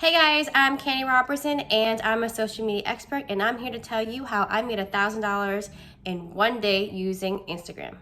Hey guys, I'm Candy Robertson and I'm a social media expert, and I'm here to tell you how I made $1,000 in one day using Instagram.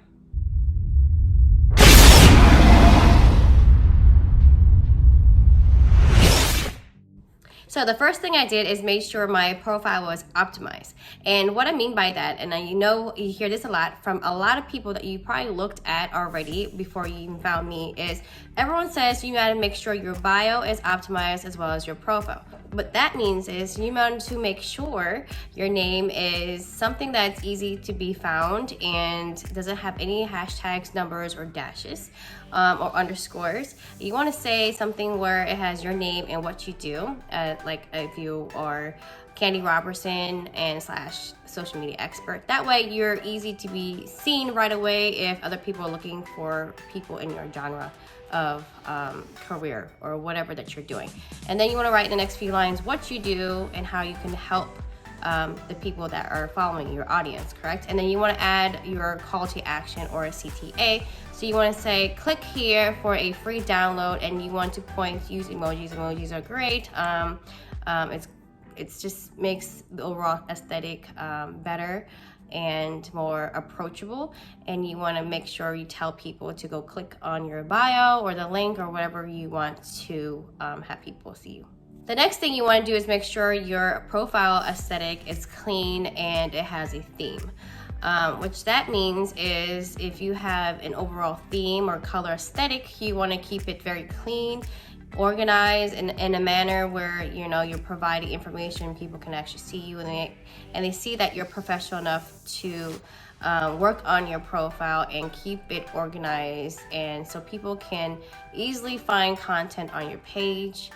So the first thing I did is make sure my profile was optimized. And what I mean by that, and you hear this a lot from a lot of people that you probably looked at already before you even found me, is everyone says you gotta make sure your bio is optimized as well as your profile. What that means is you want to make sure your name is something that's easy to be found and doesn't have any hashtags, numbers, or dashes or underscores. You want to say something where it has your name and what you do, like if you are Candy Robertson and / social media expert. That way you're easy to be seen right away if other people are looking for people in your genre of career or whatever that you're doing. And then you want to write in the next few lines what you do and how you can help the people that are following your audience, correct? And then you want to add your call to action or a CTA. So you want to say, click here for a free download, and you want to use emojis. Emojis are great. It just makes the overall aesthetic better and more approachable, and you want to make sure you tell people to go click on your bio or the link or whatever you want to have people see you. The next thing you want to do is make sure your profile aesthetic is clean and it has a theme. Which that means is if you have an overall theme or color aesthetic, you want to keep it very clean, organized in a manner where you're providing information, people can actually see you, and they see that you're professional enough to work on your profile and keep it organized, and so people can easily find content on your page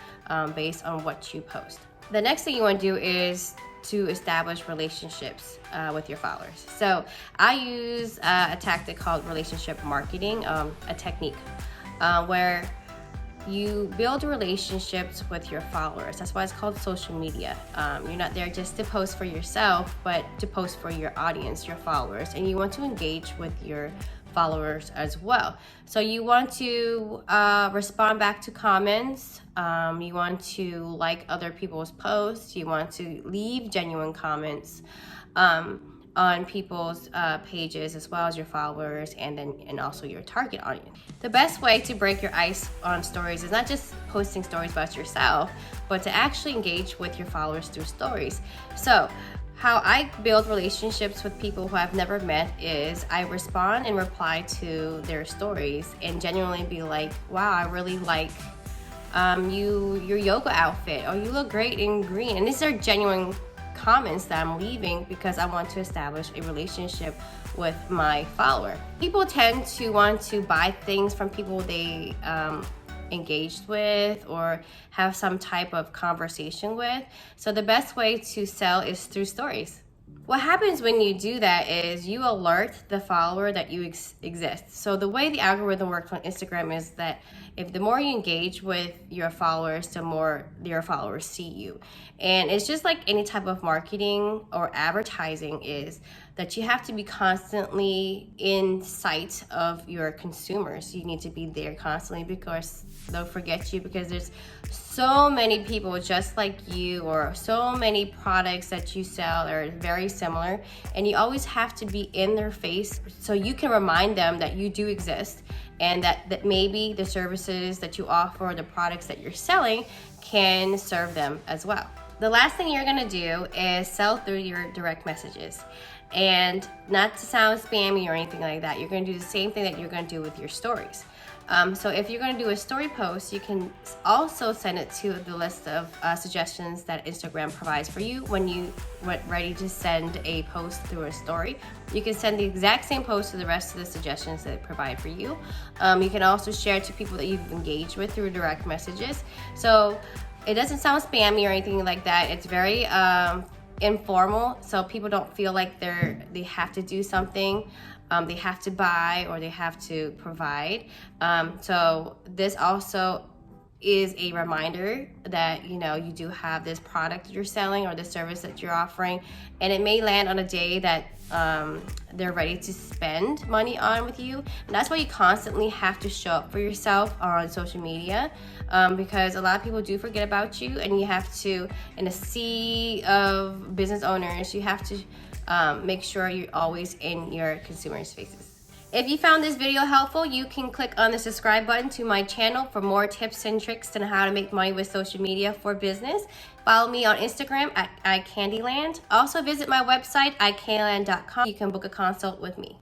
based on what you post. The next thing you want to do is to establish relationships with your followers. So I use a tactic called relationship marketing, a technique where you build relationships with your followers. That's why it's called social media. You're not there just to post for yourself, but to post for your audience, your followers, and you want to engage with your followers as well. So you want to respond back to comments. You want to like other people's posts. You want to leave genuine comments on people's pages as well as your followers, and also your target audience. The best way to break your ice on stories is not just posting stories about yourself, but to actually engage with your followers through stories. So how I build relationships with people who I've never met is I respond and reply to their stories and genuinely be like, wow, I really like your yoga outfit, or you look great in green. And these are genuine comments that I'm leaving because I want to establish a relationship with my follower. People tend to want to buy things from people they engaged with or have some type of conversation with. So the best way to sell is through stories. What happens when you do that is you alert the follower that you exist. So the way the algorithm works on Instagram is that if the more you engage with your followers, the more your followers see you. And it's just like any type of marketing or advertising is that you have to be constantly in sight of your consumers. You need to be there constantly because they'll forget you, because there's so many people just like you, or so many products that you sell are very similar, and you always have to be in their face so you can remind them that you do exist, and that maybe the services that you offer or the products that you're selling can serve them as well. The last thing you're gonna do is sell through your direct messages. And not to sound spammy or anything like that, you're gonna do the same thing that you're gonna do with your stories. So if you're going to do a story post, you can also send it to the list of suggestions that Instagram provides for you when you get ready to send a post through a story. You can send the exact same post to the rest of the suggestions that it provide for you. You can also share it to people that you've engaged with through direct messages. So it doesn't sound spammy or anything like that. It's very informal, so people don't feel like they have to do something. They have to buy or they have to provide. So this also is a reminder that, you know, you do have this product that you're selling or the service that you're offering, and it may land on a day that they're ready to spend money on with you. And that's why you constantly have to show up for yourself on social media, because a lot of people do forget about you, and you have to, in a sea of business owners, you have to make sure you're always in your consumers' faces. If you found this video helpful, you can click on the subscribe button to my channel for more tips and tricks on how to make money with social media for business. Follow me on Instagram at iCandyland. Also visit my website, iCandyland.com. You can book a consult with me.